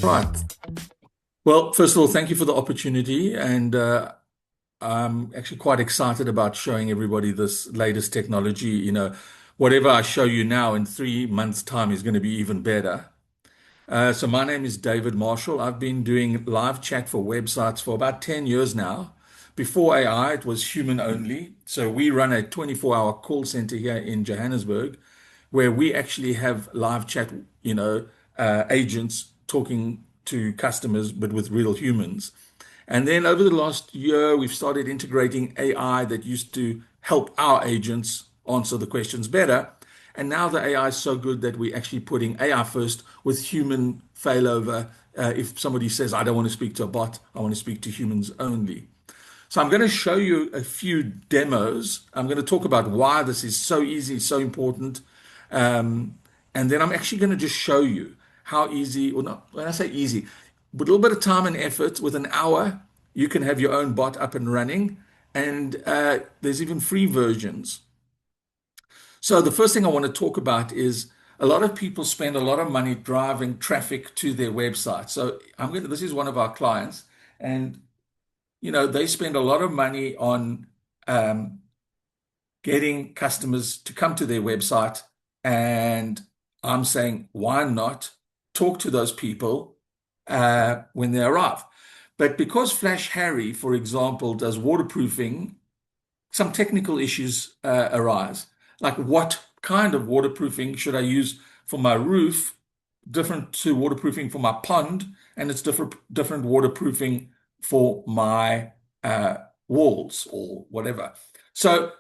Right. Well, first of all, thank you for the opportunity. And I'm actually quite excited about showing everybody this latest technology. Whatever I show you now in 3 months' time is going to be even better. So my name is David Marshall. I've been doing live chat for websites for about 10 years now. Before AI, it was human only. So we run a 24-hour call center here in Johannesburg where we actually have live chat, agents talking to customers, but with real humans. And then over the last year, we've started integrating AI that used to help our agents answer the questions better. And now the AI is so good that we're actually putting AI first with human failover. If somebody says, I don't want to speak to a bot, I want to speak to humans only. So I'm going to show you a few demos. I'm going to talk about why this is so easy, so important. Um, and then I'm actually going to just show you how easy, or not, when I say easy, with a little bit of time and effort, with an hour, you can have your own bot up and running. And there's even free versions. So the first thing I want to talk about is a lot of people spend a lot of money driving traffic to their website. So this is one of our clients, and they spend a lot of money on um, getting customers to come to their website. And I'm saying, why not talk to those people when they arrive? But because Flash Harry, for example, does waterproofing, some technical issues arise. Like, what kind of waterproofing should I use for my roof? Different to waterproofing for my pond, and it's different waterproofing for my walls or whatever. So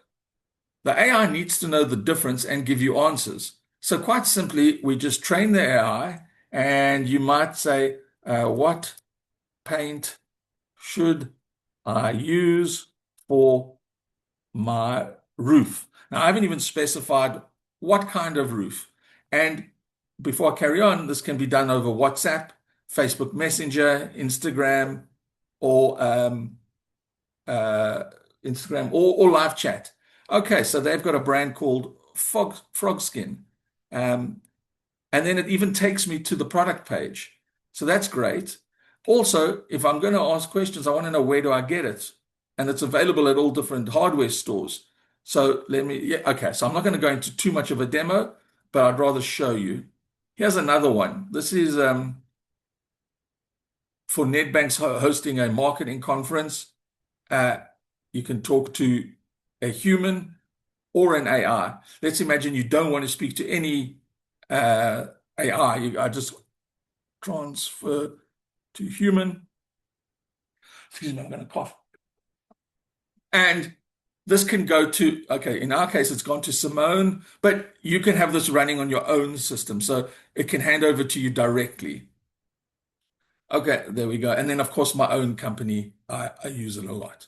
the AI needs to know the difference and give you answers. So quite simply, we just train the AI, and you might say, what paint should I use for my roof? Now, I haven't even specified what kind of roof. And before I carry on, this can be done over WhatsApp, Facebook Messenger, Instagram, or uh, or live chat. Okay, so they've got a brand called Frogskin. Um, and then it even takes me to the product page. So that's great. Also, if I'm going to ask questions, I want to know, where do I get it? And it's available at all different hardware stores. So okay, so I'm not going to go into too much of a demo, but I'd rather show you. Here's another one. This is for Nedbank's hosting a marketing conference. Uh, you can talk to a human or an AI. Let's imagine you don't want to speak to any AI. I just transfer to human. Excuse me, I'm going to cough. And this can go to, okay, in our case, it's gone to Simone, but you can have this running on your own system. So it can hand over to you directly. Okay, there we go. And then, of course, my own company, I use it a lot.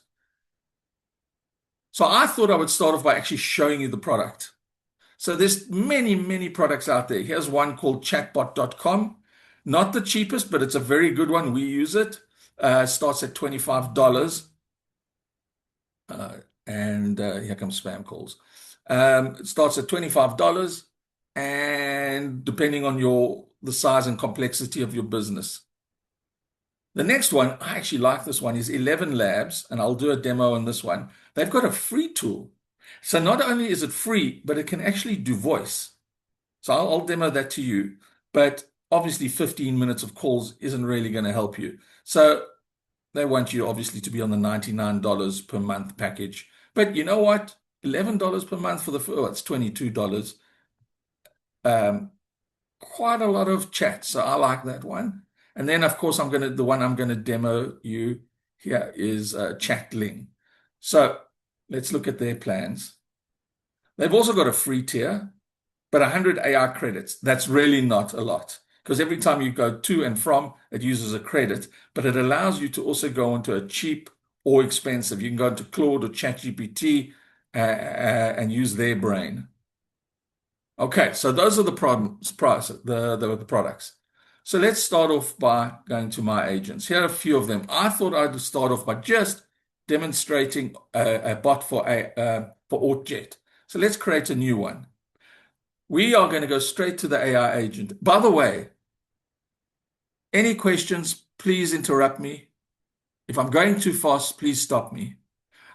So I thought I would start off by actually showing you the product. So there's many, many products out there. Here's one called chatbot.com. Not the cheapest, but it's a very good one. We use it. Starts at $25. And here comes spam calls. It starts at $25, and depending on the size and complexity of your business. The next one, I actually like this one, is 11 Labs, and I'll do a demo on this one. They've got a free tool. So not only is it free, but it can actually do voice. So I'll demo that to you. But obviously 15 minutes of calls isn't really going to help you. So they want you obviously to be on the $99 per month package. But you know what? $11 per month for it's $22. Quite a lot of chat. So I like that one. And then, of course, the one I'm going to demo you here is Chatling. So let's look at their plans. They've also got a free tier, but 100 AI credits. That's really not a lot, because every time you go to and from, it uses a credit, but it allows you to also go into a cheap or expensive. You can go into Claude or ChatGPT and use their brain. Okay, so those are the the products. So let's start off by going to my agents. Here are a few of them. I thought I'd start off by just demonstrating a bot for ORT Jet. So let's create a new one. We are going to go straight to the AI agent. By the way, any questions, please interrupt me. If I'm going too fast, please stop me.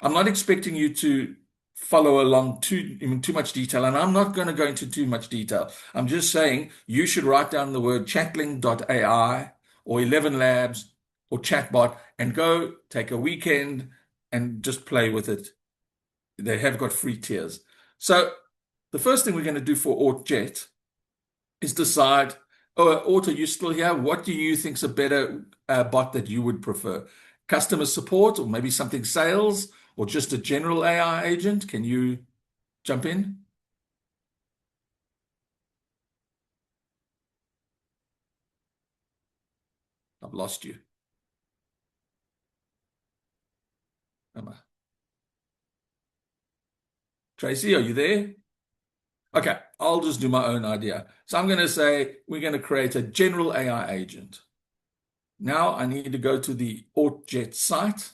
I'm not expecting you to follow along in too much detail, and I'm not going to go into too much detail. I'm just saying you should write down the word chatling.ai or 11 Labs or chatbot and go take a weekend and just play with it. They have got free tiers. So the first thing we're going to do for ORT Jet is decide, oh, ORT, are you still here? What do you think's a better bot that you would prefer? Customer support or maybe something sales or just a general AI agent? Can you jump in? I've lost you. Tracy, are you there? Okay, I'll just do my own idea. So I'm going to say we're going to create a general AI agent. Now I need to go to the ORTJet site.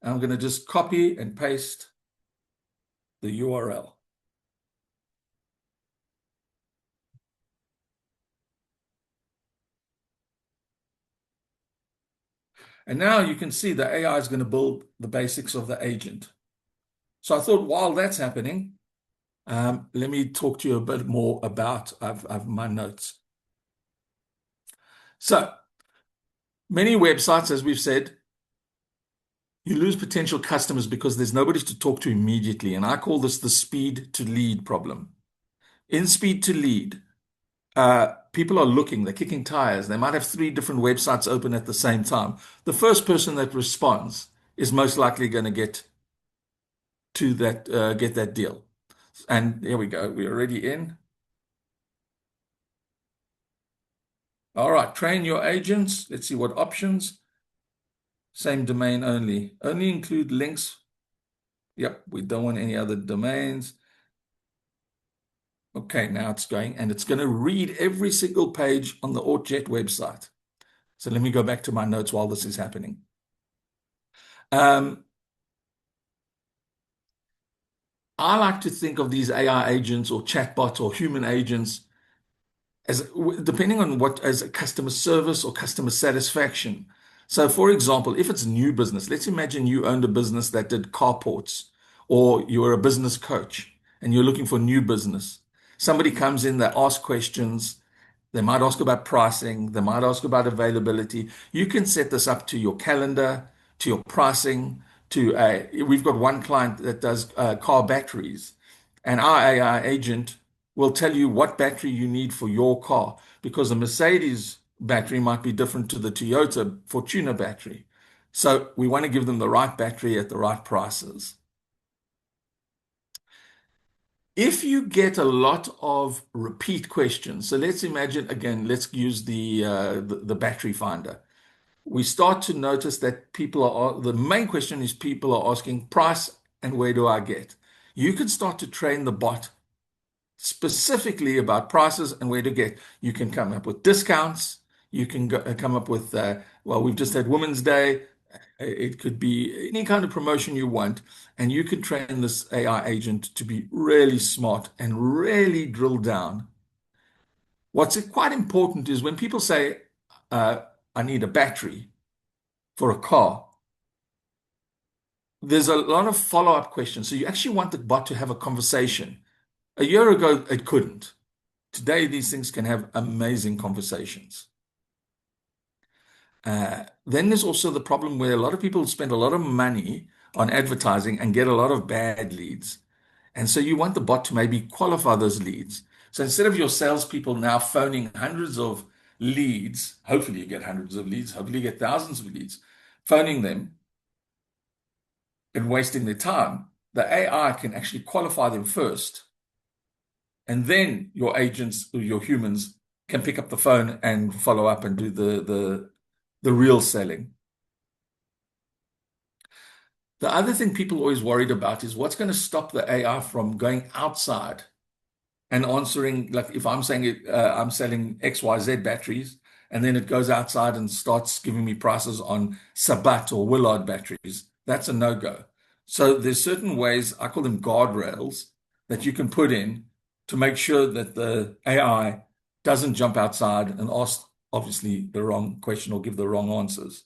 I'm going to just copy and paste the URL. And now you can see the AI is going to build the basics of the agent. So I thought while that's happening, let me talk to you a bit more about my notes. So many websites, as we've said, you lose potential customers because there's nobody to talk to immediately. And I call this the speed to lead problem. In speed to lead, people are looking, they're kicking tires. They might have three different websites open at the same time. The first person that responds is most likely going to get that deal. And here we go. We're already in. All right, train your agents. Let's see what options. Same domain only. Only include links. Yep, we don't want any other domains. Okay, now it's going, and it's going to read every single page on the ORTJet website. So let me go back to my notes while this is happening. I like to think of these AI agents or chatbots or human agents as depending on what as a customer service or customer satisfaction. So, for example, if it's new business, let's imagine you owned a business that did carports, or you're a business coach and you're looking for new business. Somebody comes in, they ask questions, they might ask about pricing, they might ask about availability. You can set this up to your calendar, to your pricing, we've got one client that does car batteries, and our AI agent will tell you what battery you need for your car because a Mercedes battery might be different to the Toyota Fortuner battery. So we want to give them the right battery at the right prices. If you get a lot of repeat questions, so let's imagine again, let's use the battery finder. We start to notice that the main question is people are asking price and where do I get? You can start to train the bot specifically about prices and where to get. You can come up with discounts. You can come up with, well, we've just had Women's Day. It could be any kind of promotion you want. And you can train this AI agent to be really smart and really drill down. What's quite important is when people say, I need a battery for a car, there's a lot of follow-up questions. So you actually want the bot to have a conversation. A year ago, it couldn't. Today, these things can have amazing conversations. Then there's also the problem where a lot of people spend a lot of money on advertising and get a lot of bad leads. And so you want the bot to maybe qualify those leads. So instead of your salespeople now phoning hundreds of leads, hopefully you get hundreds of leads, hopefully you get thousands of leads, phoning them and wasting their time, the AI can actually qualify them first. And then your agents or your humans can pick up the phone and follow up and do the real selling. The other thing people always worried about is what's going to stop the AI from going outside and answering, like if I'm saying I'm selling XYZ batteries, and then it goes outside and starts giving me prices on Sabat or Willard batteries. That's a no-go. So there's certain ways, I call them guardrails, that you can put in to make sure that the AI doesn't jump outside and ask, obviously, the wrong question or give the wrong answers.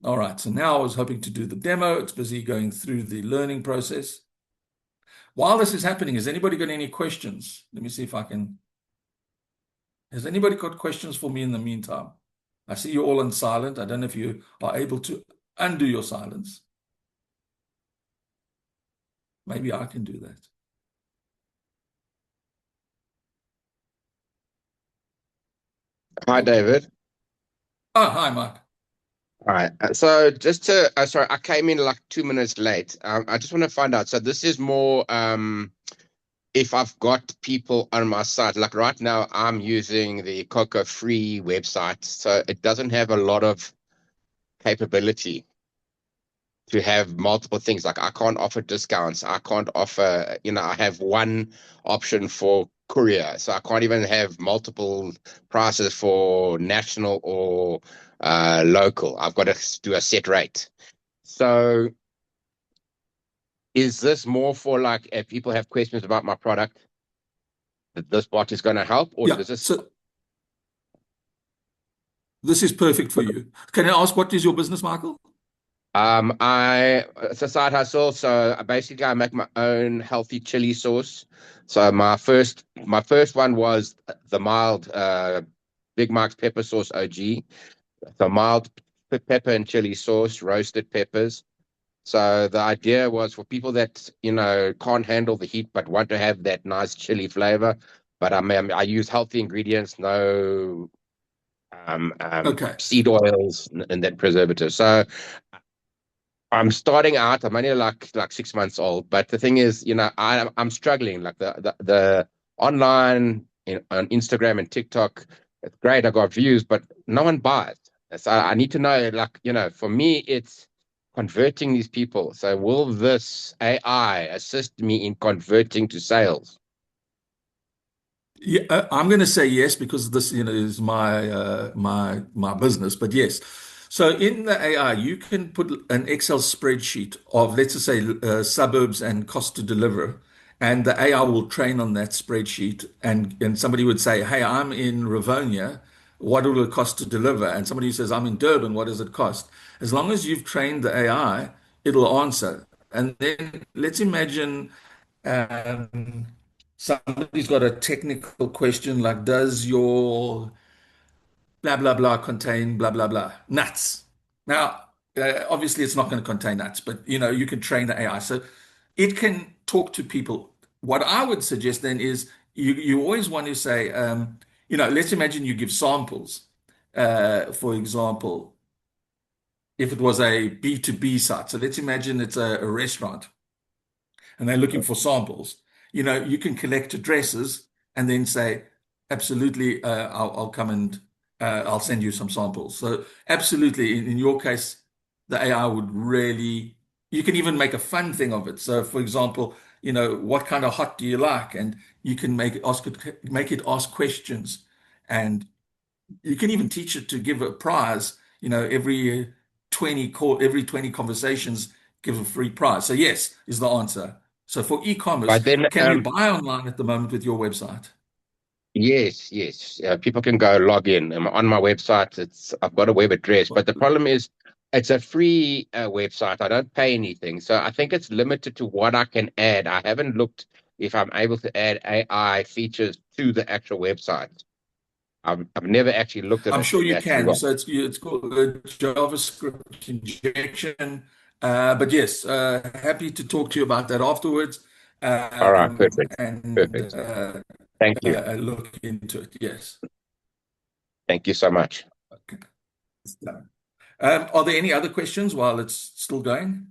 All right, so now I was hoping to do the demo. It's busy going through the learning process. While this is happening, has anybody got any questions? Let me see if I can. Has anybody got questions for me in the meantime? I see you all on silent. I don't know if you are able to undo your silence. Maybe I can do that. Hi, Okay. David. Oh, hi, Mark. All right. So just to, sorry, I came in like 2 minutes late. I just want to find out. So this is more if I've got people on my site. Like right now, I'm using the Coco free website, so it doesn't have a lot of capability to have multiple things. Like I can't offer discounts. I can't offer, I have one option for courier. So I can't even have multiple prices for national or local. I've got to do a set rate. So is this more for like if people have questions about my product that this bot is going to help, or Yeah, does this? so this is perfect for you. Can I ask what is your business, Michael? It's a side hustle, so basically I make my own healthy chili sauce. So my first one was the mild Big Mike's pepper sauce OG. So mild pepper and chili sauce, roasted peppers. So the idea was for people that can't handle the heat but want to have that nice chili flavor. But I use healthy ingredients, no Okay. seed oils and that preservative. So I'm starting out. I'm only like 6 months old, but the thing is, I'm struggling. Like the online on Instagram and TikTok, it's great. I got views, but no one buys. So I need to know, like, for me, it's converting these people. So will this AI assist me in converting to sales? Yeah, I'm going to say yes because this, is my business. But yes, so in the AI, you can put an Excel spreadsheet of, let's just say, suburbs and cost to deliver, and the AI will train on that spreadsheet. And somebody would say, "Hey, I'm in Rivonia. What will it cost to deliver?" And somebody says, "I'm in Durban. What does it cost?" As long as you've trained the AI, it'll answer. And then let's imagine. Um, Somebody's got a technical question like, does your blah, blah, blah contain blah, blah, blah nuts? Now, obviously, it's not going to contain nuts, but you can train the AI. So it can talk to people. What I would suggest then is you always want to say, let's imagine you give samples. For example, if it was a B2B site. So let's imagine it's a restaurant and they're looking for samples, you can collect addresses and then say, absolutely, I'll come and I'll send you some samples. So absolutely, in your case, the AI would really, you can even make a fun thing of it. So for example, what kind of hot do you like? And you can make it ask questions, and you can even teach it to give a prize, every 20 conversations give a free prize. So yes, is the answer. So for e-commerce, But then, can you buy online at the moment with your website? yes, yes. People can go log in. On my website. I've got a web address, but the problem is it's a free website. I don't pay anything, so I think it's limited to what I can add. I haven't looked if I'm able to add AI features to the actual website. I've never actually looked at I'm it sure in you that can. regard. So it's called a JavaScript injection. But yes, happy to talk to you about that afterwards, All right, perfect, and perfect. Thank you, look into it. Yes. thank you so much. Okay. Are there any other questions while it's still going?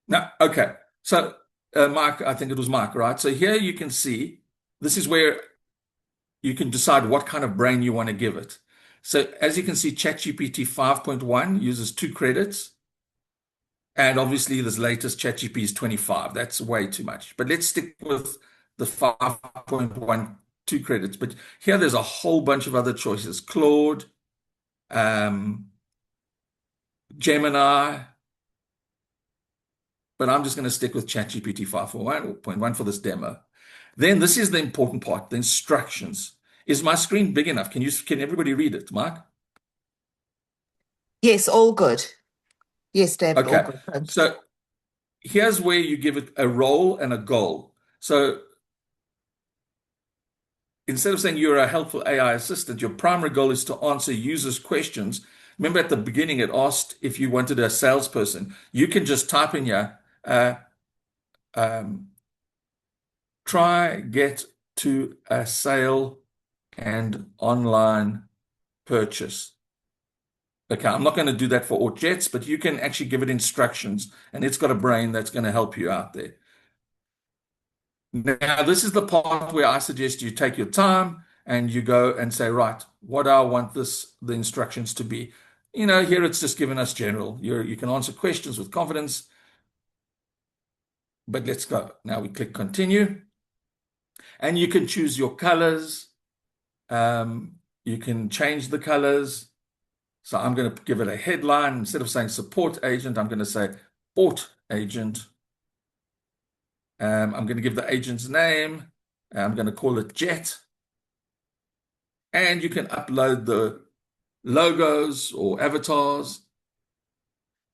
No. Okay. So, Mark, I think it was Mark, right? So here you can see this is where you can decide what kind of brain you want to give it. So as you can see, ChatGPT 5.1 uses 2 credits. And obviously, this latest ChatGPT is 25. That's way too much. But let's stick with the 5.1 2 credits. But here there's a whole bunch of other choices. Claude, um, Gemini, but I'm just going to stick with ChatGPT 5.1 for this demo. Then this is the important part, the instructions. Is my screen big enough? Can everybody read it, Mark? Yes, all good. Yes, David, all Okay. good. Thanks. So here's where you give it a role and a goal. So instead of saying you're a helpful AI assistant, your primary goal is to answer users' questions. Remember at the beginning, it asked if you wanted a salesperson. You can just type in here, uh, um, try get to a sale and online purchase. Okay, I'm not going to do that for ORT Jets, but you can actually give it instructions, and it's got a brain that's going to help you out there. Now, this is the part where I suggest you take your time and you go and say, right, what do I want the instructions to be? Here it's just given us general. You can answer questions with confidence, but let's go. Now we click continue, and you can choose your colors. You can change the colors. So I'm going to give it a headline. Instead of saying support agent, I'm going to say ORT agent. I'm going to give the agent's name. I'm going to call it Jet. And you can upload the logos or avatars.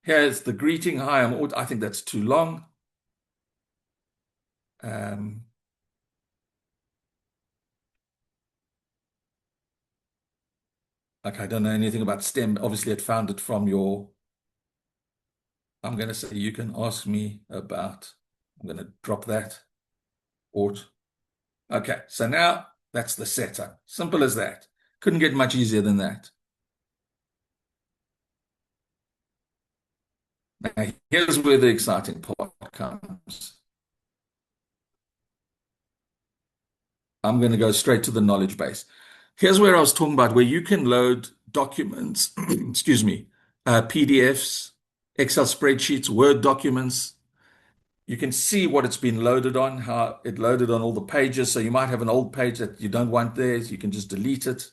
Here's the greeting. Hi, I'm ORT. I think that's too long. Okay, I don't know anything about STEM. Obviously, it found it from I'm going to say you can ask me about, I'm going to drop that, ORT. Okay, so now that's the setup. Simple as that. Couldn't get much easier than that. Now, here's where the exciting part comes. I'm going to go straight to the knowledge base. Here's where I was talking about where you can load documents, excuse me, PDFs, Excel spreadsheets, Word documents. You can see what it's been loaded on, how it loaded on all the pages. So you might have an old page that you don't want there, so you can just delete it.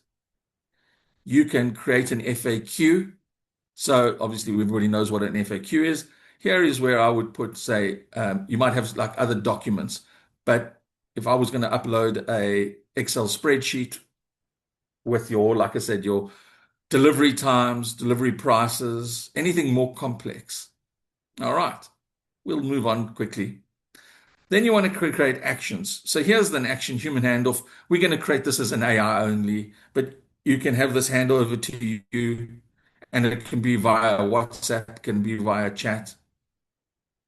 You can create an FAQ. So obviously everybody knows what an FAQ is. Here is where I would put, say, you might have like other documents, but if I was going to upload a Excel spreadsheet with like I said, your delivery times, delivery prices, anything more complex. All right, we'll move on quickly. Then you want to create actions. So here's an action, human handoff. We're going to create this as an AI only, but you can have this hand over to you, and it can be via WhatsApp, can be via chat,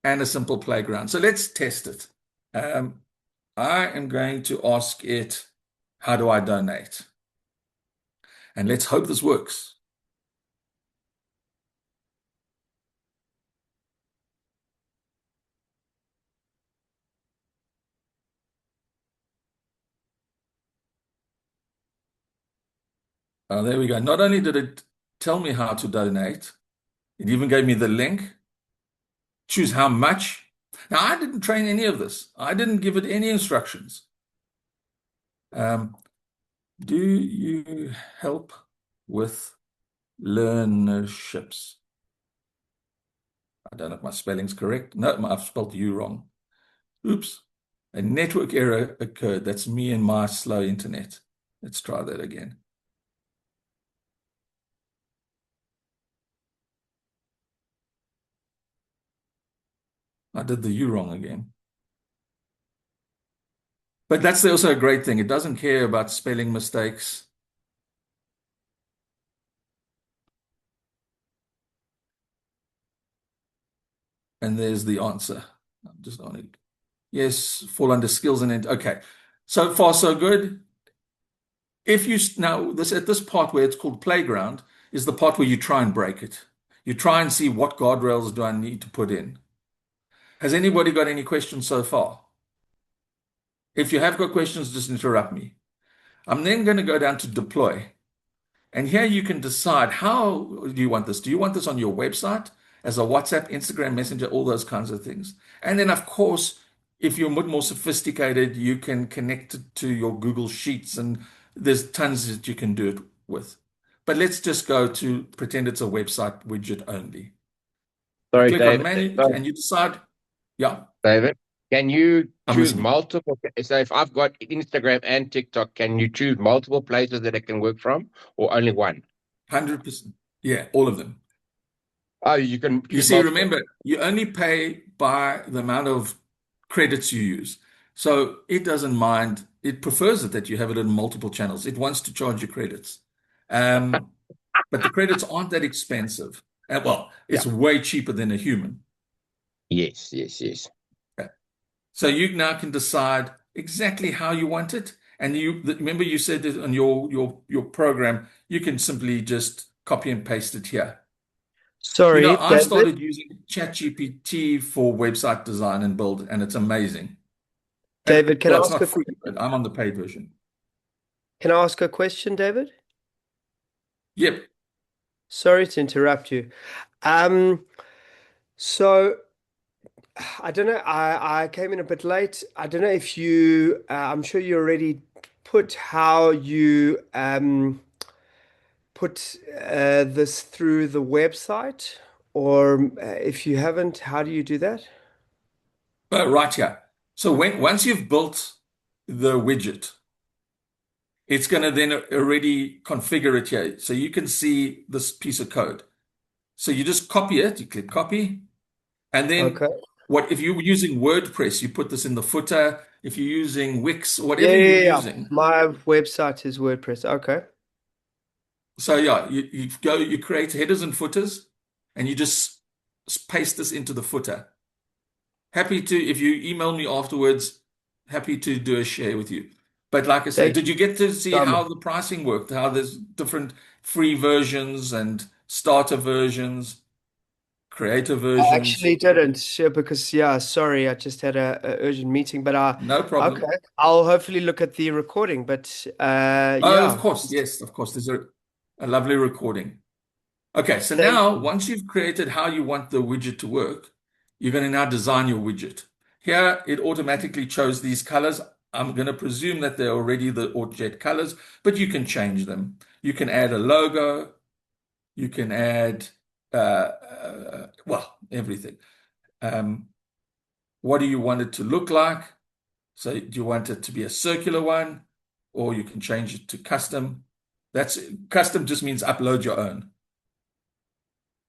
and a simple playground. So let's test it. I am going to ask it, how do I donate? And let's hope this works. Oh, there we go. Not only did it tell me how to donate, it even gave me the link. Choose how much. Now, I didn't train any of this. I didn't give it any instructions. Do you help with learnerships? I don't know if my spelling's correct. No, I've spelled you wrong. Oops. A network error occurred. That's me and my slow internet. Let's try that again. I did the you wrong again. But that's also a great thing. It doesn't care about spelling mistakes. And there's the answer. I'm just on it. Yes, fall under skills and okay. So far, so good. If you now this at this part where it's called playground is the part where you try and break it. You try and see what guardrails do I need to put in. Has anybody got any questions so far? If you have got questions, just interrupt me. I'm then going to go down to deploy. And here you can decide how do you want this? Do you want this on your website as a WhatsApp, Instagram, Messenger, all those kinds of things? And then, of course, if you're a bit more sophisticated, you can connect it to your Google Sheets, and there's tons that you can do it with. But let's just go to pretend it's a website widget only. You Sorry, click on David. manage and you decide. Yeah, David, can you I'm choose listening. multiple? So if I've got Instagram and TikTok, can you choose multiple places that it can work from, or only one? 100%. Yeah, all of them. Oh, you can You choose see, multiple. remember, you only pay by the amount of credits you use. So it doesn't mind. It prefers it that you have it in multiple channels. It wants to charge you credits. Um, but the credits aren't that expensive. Well, Yeah. it's way cheaper than a human. Yes, yes, yes. Okay. So you now can decide exactly how you want it. And remember you said that on your program, you can simply just copy and paste it here. Sorry, I David. started using ChatGPT for website design and build, and it's amazing. David, Well, it's not free, but I'm on the paid version. can I ask a question, David? Yep. Sorry to interrupt you. Um, so I don't know. I came in a bit late. I don't know if you. I'm sure you already put how you put this through the website, or if you haven't, how do you do that? Right here. So once you've built the widget, it's going to then already configure it here. So you can see this piece of code. So you just copy it, you click copy, and then Okay. what if you're using WordPress, you put this in the footer. If you're using Wix, Yeah, whatever yeah, you're yeah, yeah. using. My website is WordPress. Okay. So yeah, you create headers and footers, and you just paste this into the footer. Happy to, if you email me afterwards, happy to do a share with you. But like I say, Thank did you you get to see so how much. the pricing worked? How there's different free versions and starter versions, creator I versions? actually didn't, yeah, because yeah, sorry, I just had a urgent meeting, but No okay, problem. I'll hopefully look at the recording. But Oh, of yeah, course, yes, of course. There's a lovely recording. Okay, so thank now you. once you've created how you want the widget to work, you're going to now design your widget. Here, it automatically chose these colors. I'm going to presume that they're already the ORT Jet colors, but you can change them. You can add a logo. You can add, well, everything. Um, what do you want it to look like? So do you want it to be a circular one, or you can change it to custom? That's custom just means upload your own.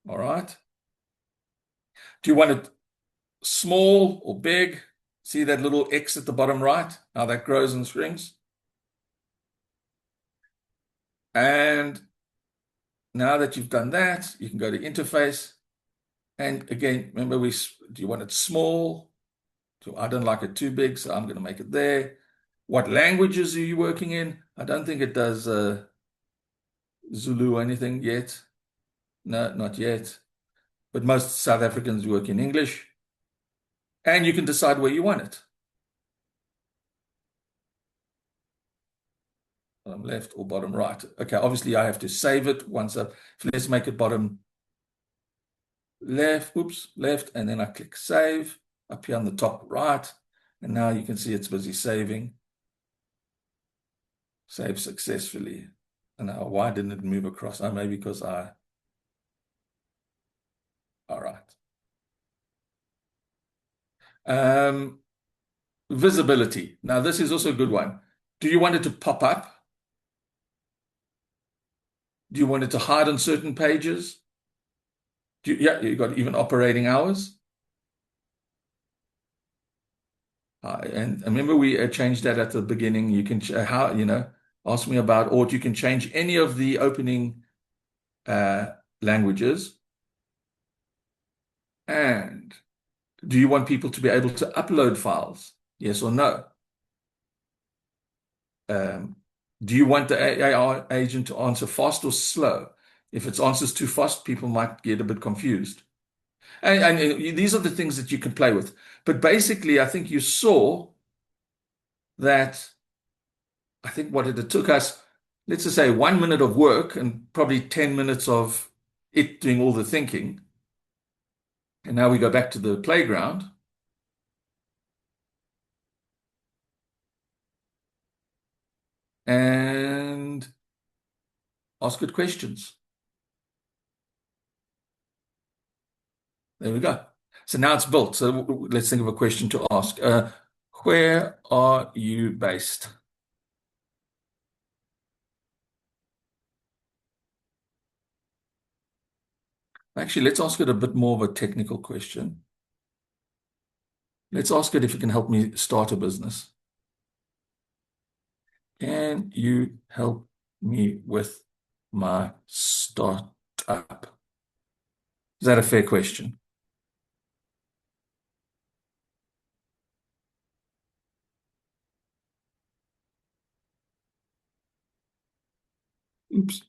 All right. Do you want it small or big? See that little X at the bottom right? How that grows and shrinks? And now that you've done that, you can go to interface. And again, remember, do you want it small? I don't like it too big, so I'm going to make it there. What languages are you working in? I don't think it does Zulu or anything yet. No, not yet. But most South Africans work in English. And you can decide where you want it. Bottom left or bottom right. Okay, obviously I have to save it once I've, let's make it bottom left, oops, left, and then I click save up here on the top right. And now you can see it's busy saving. Save successfully. And now why didn't it move across? Oh, maybe because all right. Um, Visibility. Now this is also a good one. Do you want it to pop up? Do you want it to hide on certain pages? Yeah, you got even operating hours. And remember, we changed that at the beginning. You can ask me about, or you can change any of the opening languages. And do you want people to be able to upload files? Yes or no? Um, do you want the AI agent to answer fast or slow? If it answers too fast, people might get a bit confused. And these are the things that you can play with. But basically, I think you saw that. I think what it took us, let's just say 1 minute of work and probably 10 minutes of it doing all the thinking. And now we go back to the playground and ask it questions. There we go. So now it's built. So let's think of a question to ask. Where are you based? Actually, let's ask it a bit more of a technical question. Let's ask it if it can help me start a business. Can you help me with my startup? Is that a fair question? Oops.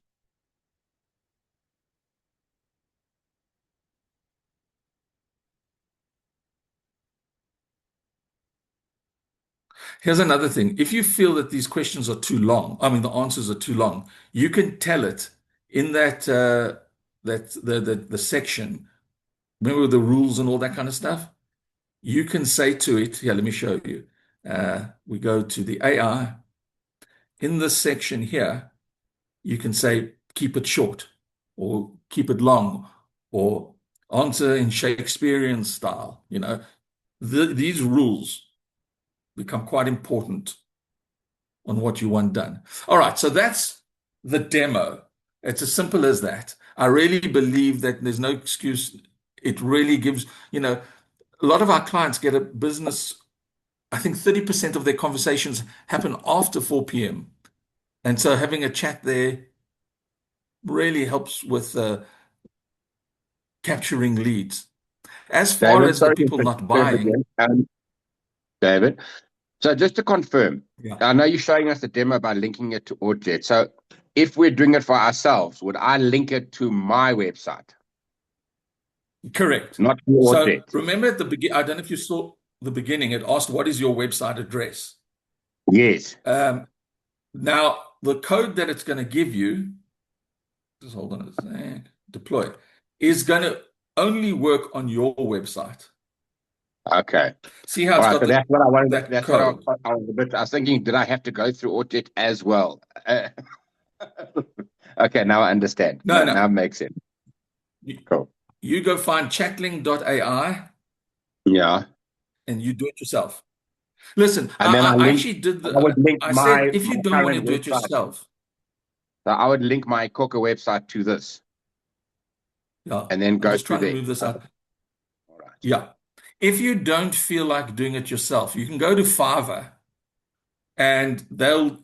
Here's another thing. If you feel that these questions are too long, I mean, the answers are too long, you can tell it in the section. Remember the rules and all that kind of stuff? You can say to it, here, let me show you. We go to the AI. In this section here, you can say, keep it short or keep it long or answer in Shakespearean style. These rules become quite important on what you want done. All right, so that's the demo. It's as simple as that. I really believe that there's no excuse. It really gives, a lot of our clients get a business. I think 30% of their conversations happen after 4 p.m. And so having a chat there really helps with capturing leads. As far David, as the sorry to people not interrupt buying, again. David, so just to confirm, yeah, I know you're showing us the demo by linking it to ORT Jet. So if we're doing it for ourselves, would I link it to my website, correct. not to ORT So Jet? remember at the beginning, I don't know if you saw the beginning, it asked, what is your website address? Yes. Now, the code that it's going to give you, just hold on a sec, deploy, is going to only work on your website. Okay. See how All it's right. got So that's what I wanted. that That's what code. I was thinking. Did I have to go through ORT Jet as well? Okay. Now I understand. No, Now no. it makes sense. You, Cool. you go find chatling.ai Yeah. and you do it yourself. Listen, And then I actually did I would link I said, my if you don't want to current do it website. yourself, So I would link my Coca website to this yeah, and then I'm go just through trying to there. move this out. All right. Yeah. If you don't feel like doing it yourself, you can go to Fiverr and the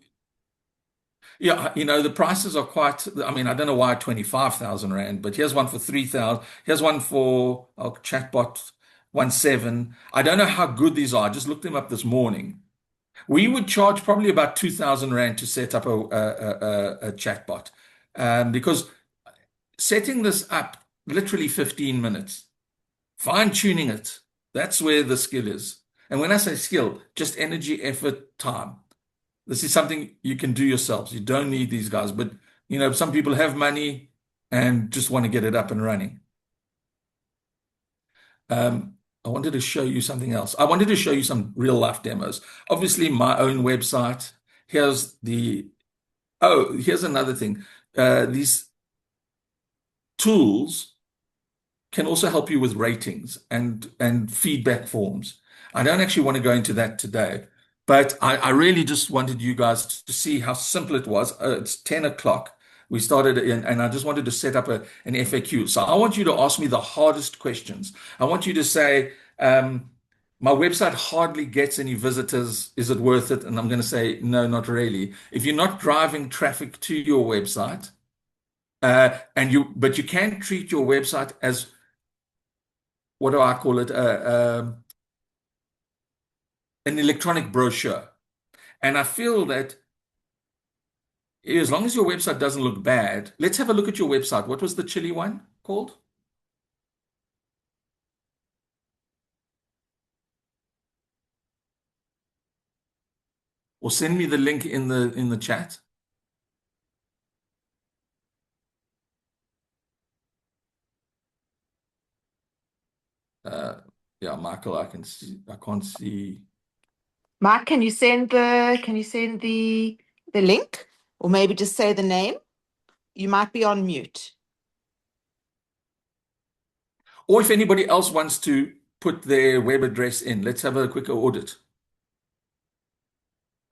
prices are quite, I mean, I don't know why 25,000 Rand, but here's one for 3,000. Here's one for chatbot 1.7. I don't know how good these are. I just looked them up this morning. We would charge probably about 2,000 Rand to set up a chatbot because setting this up literally 15 minutes, fine tuning it, that's where the skill is. And when I say skill, just energy, effort, time. This is something you can do yourselves. You don't need these guys, but some people have money and just want to get it up and running. I wanted to show you something else. I wanted to show you some real life demos. Obviously, my own website. Here's another thing. These tools can also help you with ratings and feedback forms. I don't actually want to go into that today, but I really just wanted you guys to see how simple it was. It's 10 o'clock. We started and I just wanted to set up an FAQ. So I want you to ask me the hardest questions. I want you to say, my website hardly gets any visitors. Is it worth it? And I'm going to say, no, not really. If you're not driving traffic to your website, but you can treat your website as, what do I call it? An electronic brochure. And I feel that as long as your website doesn't look bad, let's have a look at your website. What was the chili one called? Or send me the link in the chat. Uh, yeah, Michael, I can't see. Mark, can you send the link? Or maybe just say the name? You might be on mute. Or if anybody else wants to put their web address in. Let's have a quick audit.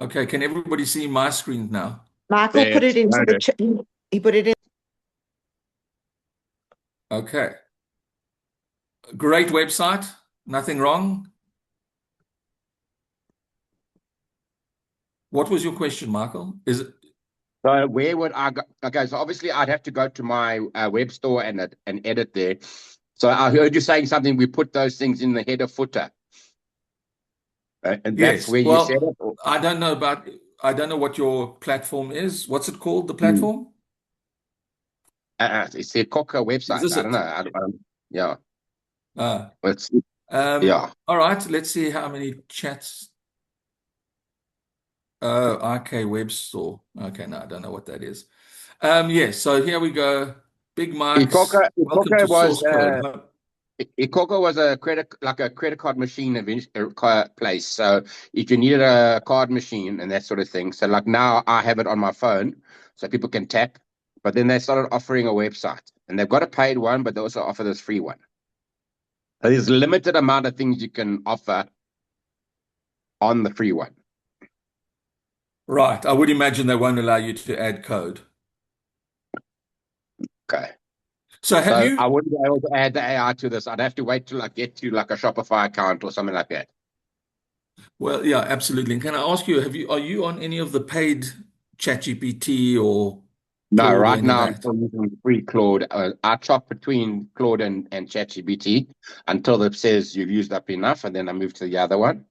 Okay, can everybody see my screen now? Michael There, put it into the chat. He put it in. Okay. Great website. Nothing wrong. What was your question, Michael? Is it so where would I go? Okay, so obviously I'd have to go to my web store and edit there. So I heard you saying something. We put those things in the header footer, and that's yes. where you said Well, it. Or, I don't know what your platform is. What's it called, the Hmm. platform? It's the Coca Is website. this I don't it? know. Yeah, Uh, it's yeah. all right, let's see how many chats. RK Web Store. Okay, no, I don't know what that is. Yes, so here we go. Big Mike's. Welcome Icoca to was Source Code. Icoca was a credit card machine place. So if you needed a card machine and that sort of thing, so like now I have it on my phone, so people can tap. But then they started offering a website, and they've got a paid one, but they also offer this free one. So there's a limited amount of things you can offer on the free one. Right. I would imagine they won't allow you to add code. Okay. So have So you, I wouldn't be able to add the AI to this. I'd have to wait till I get to like a Shopify account or something like that. well, yeah, absolutely. And can I ask you, are you on any of the paid ChatGPT or No, Claude or right any of now I'm that? still using free Claude. I chop between Claude and ChatGPT until it says you've used up enough, and then I move to the other one.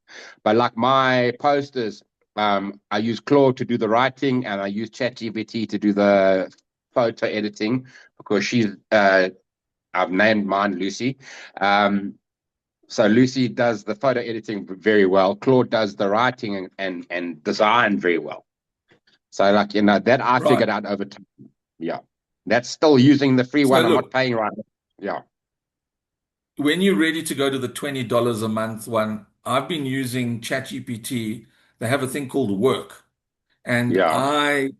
But like my posters, I use Claude to do the writing, and I use ChatGPT to do the photo editing because I've named mine Lucy. So Lucy does the photo editing very well. Claude does the writing and design very well. So like, that I figured Right. out over time. Yeah. That's still using the free So one. I'm not look, paying right now. Yeah. when you're ready to go to the $20 a month one, I've been using ChatGPT. They have a thing called Work, and Yeah. I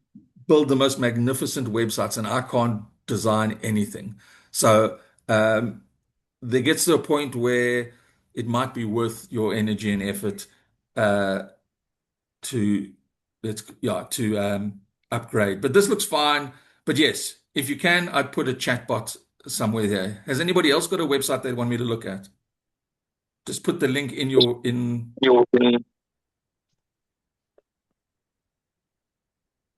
build the most magnificent websites, and I can't design anything. So there gets to a point where it might be worth your energy and effort uh, to upgrade. But this looks fine. But yes, if you can, I'd put a chatbot somewhere there. Has anybody else got a website they want me to look at? Just put the link in your in.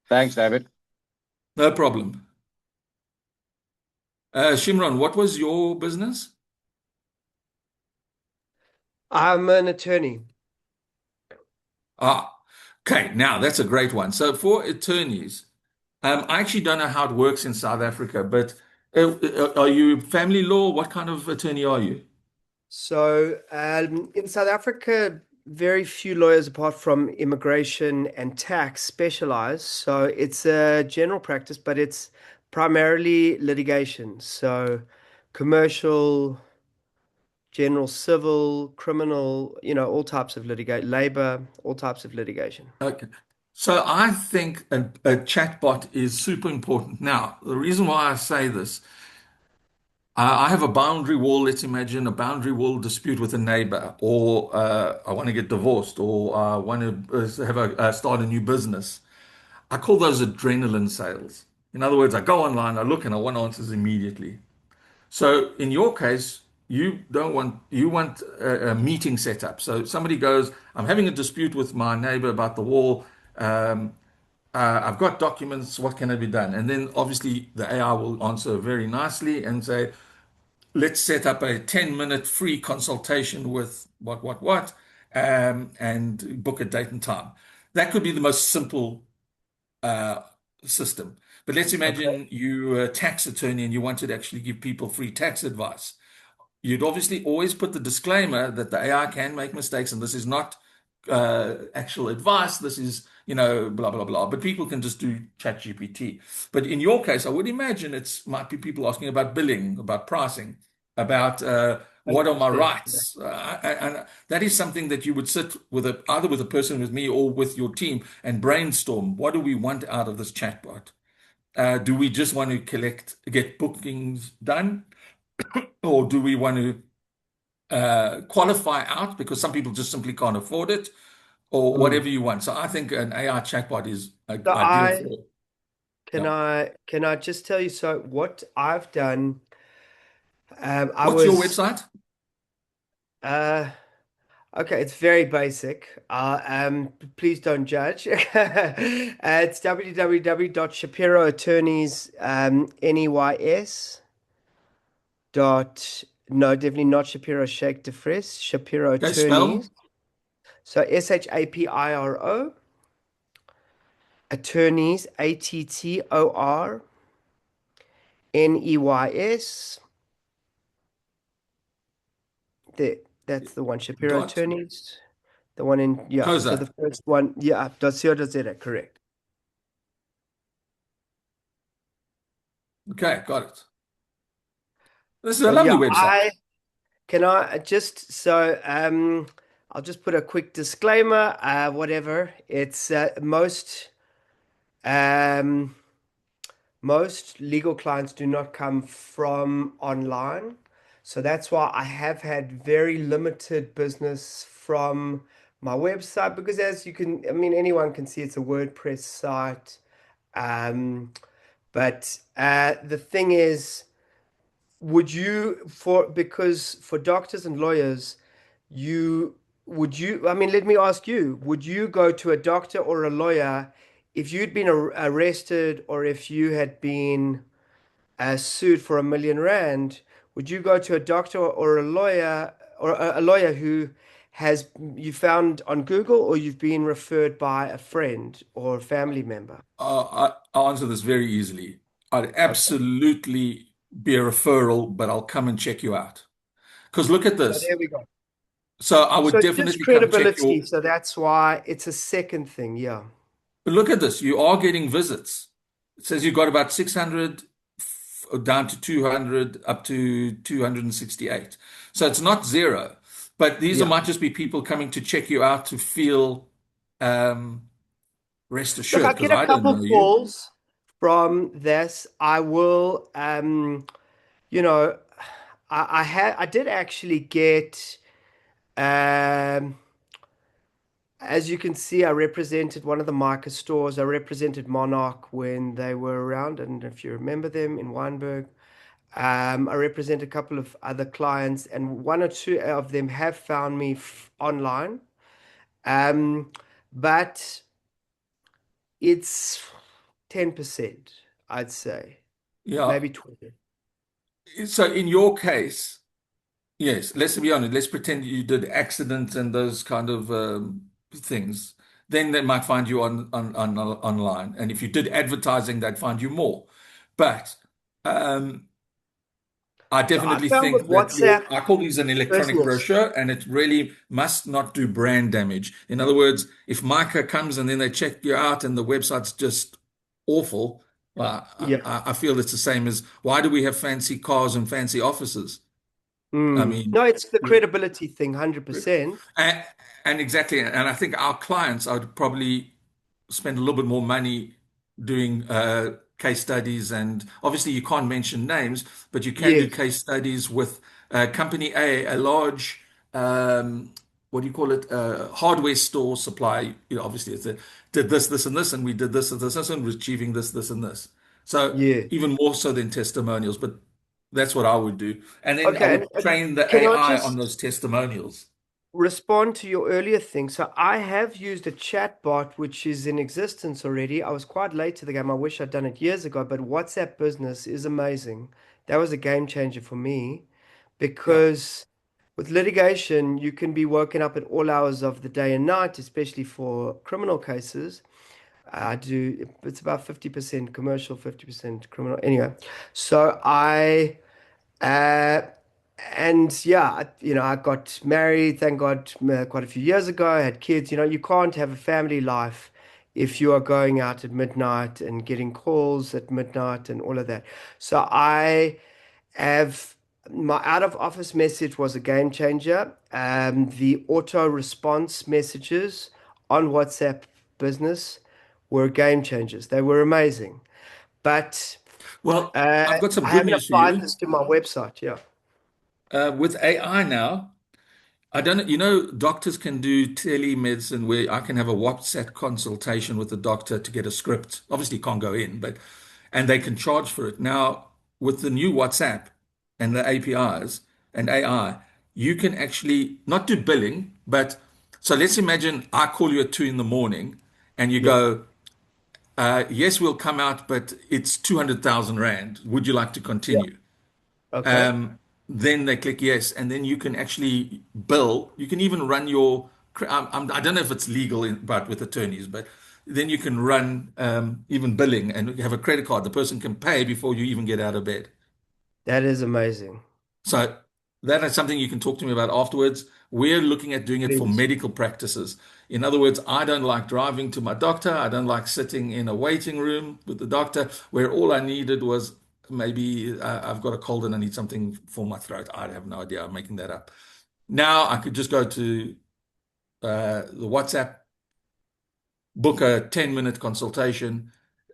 Thanks, David. No problem. Shimron, what was your business? I'm an attorney. Ah, okay. Now that's a great one. So for attorneys, I actually don't know how it works in South Africa, but are you family law? What kind of attorney are you? So, in South Africa, very few lawyers, apart from immigration and tax, specialize. So, it's a general practice, but it's primarily litigation. So, commercial, general civil, criminal, all types of litigation, labor, all types of litigation. Okay. So I think a chatbot is super important. Now, the reason why I say this, I have a boundary wall. Let's imagine a boundary wall dispute with a neighbor, or I want to get divorced, or I want to have start a new business. I call those adrenaline sales. In other words, I go online, I look, and I want answers immediately. So in your case, you want a meeting set up. So somebody goes, I'm having a dispute with my neighbor about the wall. Um, I've got documents. What can I be done? And then obviously the AI will answer very nicely and say, let's set up a 10-minute free consultation with what, and book a date and time. That could be the most simple uh, system. But let's Okay. imagine you're a tax attorney and you wanted to actually give people free tax advice. You'd obviously always put the disclaimer that the AI can make mistakes and this is not actual advice. This is, blah, blah, blah. But people can just do chat GPT. But in your case, I would imagine it's might be people asking about billing, about pricing, about what are my 100%. rights. And that is something that you would sit with either with a person with me or with your team and brainstorm. What do we want out of this chatbot? Do we just want to get bookings done? Or do we want to qualify out because some people just simply can't afford it, or Mm. whatever you want. So I think an AI chatbot is So ideal for. Yeah. can I just tell you, so what I've done, I What's your was website? uh okay, it's very basic. Please don't judge. It's www.shapiroattorneys, NEYS dot, no, definitely not Shapiro Shake DeFris, Shapiro Okay, spell. Attorneys. So SHAPIRO Attorneys, ATTORNEYS. There, that's the one. Shapiro Dot Attorneys. The one in, yeah. So the Koza. first one, yeah, .co.za, correct. Okay, got it. This is a But lovely yeah, website. can I just, so I'll just put a quick disclaimer, whatever. It's um most legal clients do not come from online. So that's why I have had very limited business from my website because as you can, I mean, anyone can see it's a WordPress site. Um, but the thing is, would you for because for doctors and lawyers, you I mean, let me ask you, would you go to a doctor or a lawyer if you'd been arrested or if you had been sued for R1 million? Would you go to a doctor or a lawyer or a lawyer who has you found on Google or you've been referred by a friend or a family member? I'll answer this very easily. I'd Okay. absolutely be a referral, but I'll come and check you out. Because look at So this. there we go. So I So would it's just definitely come check credibility. your. So that's why it's a second thing. Yeah. But look at this. You are getting visits. It says you got about 600 down to 200 up to 268. So it's not zero. But these Yeah. might just be people coming to check you out to feel um, rest Look, assured I because get a I don't couple know you. calls from this. I will, you know, I did actually get, um, as you can see, I represented one of the Micah stores. I represented Monarch when they were around, and if you remember them in Weinberg. I represent a couple of other clients, and one or two of them have found me online. Um, but it's 10%, I'd say, Yeah. maybe 20. So in your case, yes, let's be honest. Let's pretend you did accidents and those kind of things. Then they might find you on online. And if you did advertising, they'd find you more. But um, I So I definitely found with think that WhatsApp I call these an electronic business. brochure, and it really must not do brand damage. In other words, if Micah comes and then they check you out and the website's just awful, well, Yeah. I feel it's the same as why do we have fancy cars and fancy offices? I mean, No, it's the credibility thing, 100%. and, and exactly, and I think our clients, I would probably spend a little bit more money doing case studies. And obviously, you can't mention names, but you can do Yes. case studies with company a large, what do you call it, hardware store supply. You know, obviously, did this, this, and this, and we did this, this, and we're achieving this, this, and this. So Yeah. even more so than testimonials, but that's what I would do. And then I Okay. would train the Can I AI on just those testimonials. respond to your earlier thing? So I have used a chat bot which is in existence already. I was quite late to the game. I wish I'd done it years ago, but WhatsApp Business is amazing. That was a game changer for me Yeah. because with litigation, you can be woken up at all hours of the day and night, especially for criminal cases. It's about 50% commercial, 50% criminal. Anyway, so uh, and yeah, I got married, thank God, quite a few years ago. I had kids. You can't have a family life if you are going out at midnight and getting calls at midnight and all of that. So I have my out of office message was a game changer. The auto response messages on WhatsApp business were game changers. They were amazing. But Well, uh, I've got some I good haven't news for applied you. this to my website. Yeah. With AI now, I don't, you know, doctors can do telemedicine where I can have a WhatsApp consultation with the doctor to get a script. Obviously, can't go in, but and they can charge for it. Now, with the new WhatsApp and the APIs and AI, you can actually not do billing, but so let's imagine I call you at 2 in the morning and you Yeah. go, yes, we'll come out, but it's 200,000 Rand. Would you like to Yeah. continue? Okay. Um, then they click yes, and then you can actually bill. You can even run your. I don't know if it's legal, but with attorneys, but then you can run even billing and you have a credit card. The person can pay before you even get out of bed. That is amazing. So that is something you can talk to me about afterwards. We're looking at doing it for Please. medical practices. In other words, I don't like driving to my doctor. I don't like sitting in a waiting room with the doctor where all I needed was maybe I've got a cold and I need something for my throat. I have no idea. I'm making that up. Now I could just go to the WhatsApp, book a 10-minute consultation.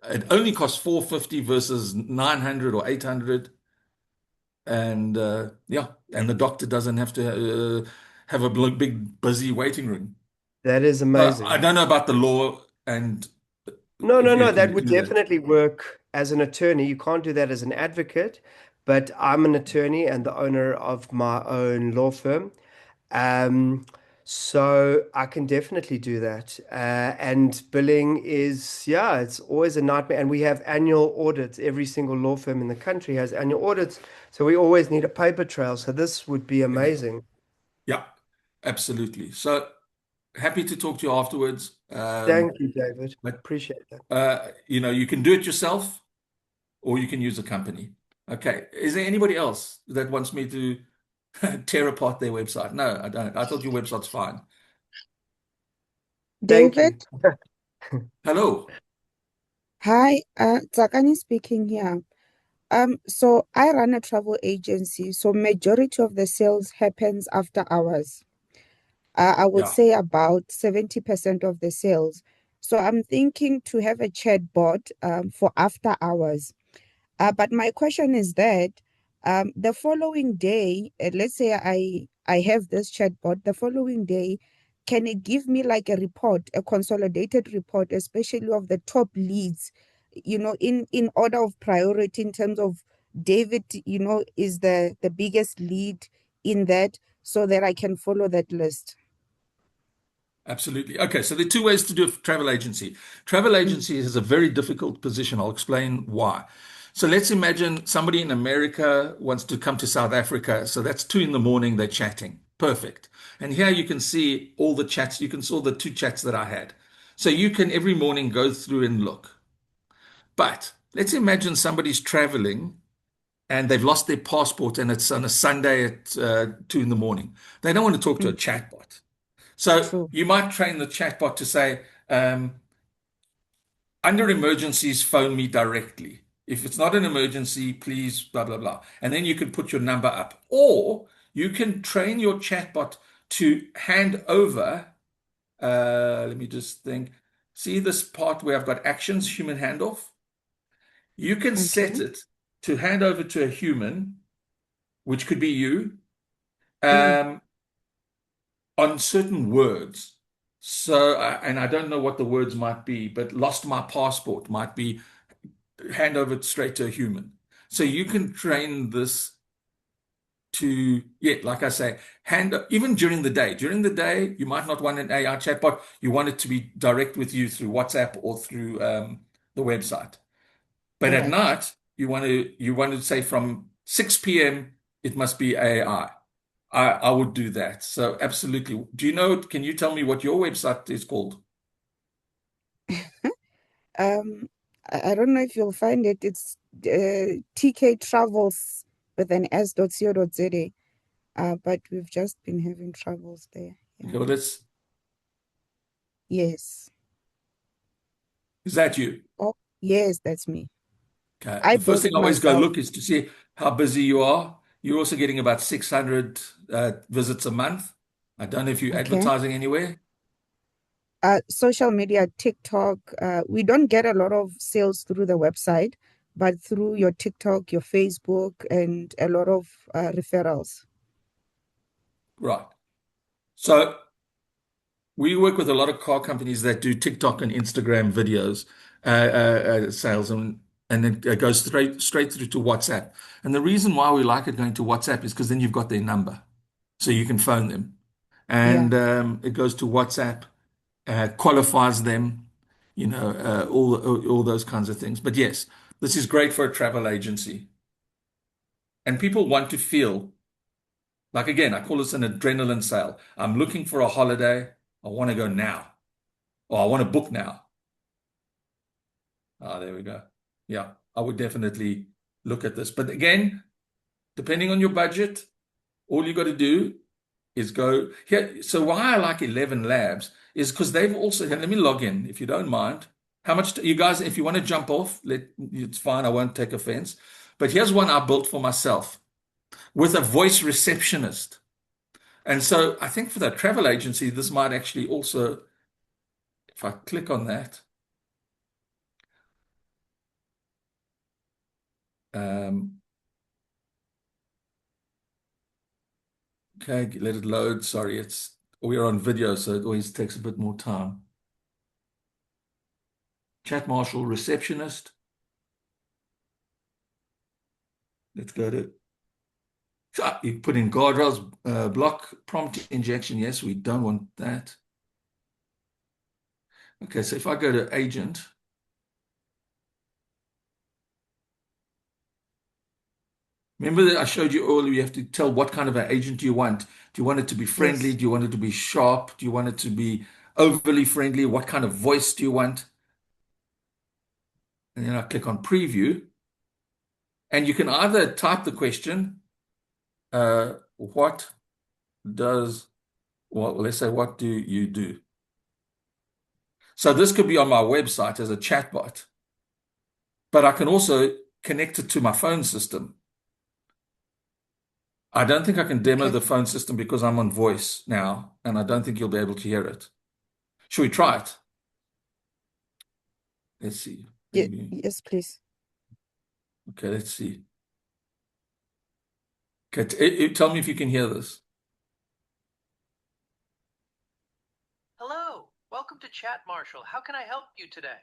It only costs 450 versus 900 or 800. And yeah, and the doctor doesn't have to have a big busy waiting room. That is I amazing. don't know about the law and No, if no, you no. can That would do that. definitely work as an attorney. You can't do that as an advocate, but I'm an attorney and the owner of my own law firm. Um, so I can definitely do that. And billing is, yeah, it's always a nightmare. And we have annual audits. Every single law firm in the country has annual audits. So we always need a paper trail. So this would be amazing. Yeah, absolutely. So happy to talk to you afterwards. Thank you, David. But Appreciate that. you know, you can do it yourself or you can use a company. Okay. Is there anybody else that wants me to tear apart their website? No, I don't. I thought your website's fine. Thank David, you. Hello. hi, Tsakani speaking here. So I run a travel agency, so majority of the sales happens after hours. I would Yeah, say about 70% of the sales. So I'm thinking to have a chat bot for after hours. But my question is that the following day, let's say I have this chatbot, the following day, can it give me like a report, a consolidated report, especially of the top leads, in order of priority in terms of David, is the biggest lead in that so that I can follow that list. absolutely. Okay, so there are two ways to do a travel agency. Travel Mm, agency is a very difficult position. I'll explain why. So let's imagine somebody in America wants to come to South Africa. So that's 2 in the morning, they're chatting. Perfect. And here you can see all the chats. You can see all the two chats that I had. So you can every morning go through and look. But let's imagine somebody's traveling and they've lost their passport and it's on a Sunday at 2 in the morning. They don't want to talk to a mm, chatbot. So true. you might train the chatbot to say, under emergencies, phone me directly. If it's not an emergency, please, blah, blah, blah. And then you can put your number up. Or you can train your chatbot to hand over, let me just think. See this part where I've got actions, human handoff? You can set Okay. it to hand over to a human, which could be you, Mm, um, on certain words. So, and I don't know what the words might be, but lost my passport might be hand over straight to a human. So you can train this to, yeah, like I say, hand even during the day. During the day, you might not want an AI chatbot. You want it to be direct with you through WhatsApp or through the website. But all at right. night, you want to say from 6 p.m. it must be AI. I would do that. So absolutely. Do you know? Can you tell me what your website is called? Um, I don't know if you'll find it. It's TK Travels with an s.co.za. But we've just been having troubles there. Okay, Yeah. well, that's Yes. is that you? Oh, yes, that's me. Okay. I The first built thing it I always go myself. look is to see how busy you are. You're also getting about 600 visits a month. I don't know if you're Okay. advertising anywhere. Social media, TikTok. We don't get a lot of sales through the website, but through your TikTok, your Facebook, and a lot of referrals. Right. So we work with a lot of car companies that do TikTok and Instagram videos, sales, and then it goes straight through to WhatsApp. And the reason why we like it going to WhatsApp is because then you've got their number, so you can phone them, Yeah. and it goes to WhatsApp, qualifies them, all those kinds of things. But yes, this is great for a travel agency, and people want to feel like, again, I call this an adrenaline sale. I'm looking for a holiday. I want to go now, or I want to book now. Ah, there we go. Yeah, I would definitely look at this. But again, depending on your budget, all you got to do is go here. So why I like 11 Labs is because they've also, let me log in if you don't mind. How much, you guys, if you want to jump off, it's fine. I won't take offense. But here's one I built for myself with a voice receptionist. And so I think for the travel agency, this might actually also, if I click on that, um, okay, let it load. Sorry, we're on video, so it always takes a bit more time. Chat Marshall receptionist. Let's go to, so you put in guardrails, block prompt injection. Yes, we don't want that. Okay, so if I go to agent, remember that I showed you earlier, you have to tell what kind of an agent you want. Do you want it to be friendly? Yes. Do you want it to be sharp? Do you want it to be overly friendly? What kind of voice do you want? And then I click on preview. And you can either type the question, what does, well, let's say, what do you do? So this could be on my website as a chatbot, but I can also connect it to my phone system. I don't think I can demo Okay. the phone system because I'm on voice now, and I don't think you'll be able to hear it. Should we try it? Let's see. Maybe. Yes, please. Okay, let's see. Okay, tell me if you can hear this. Hello, welcome to Chat Marshall. How can I help you today?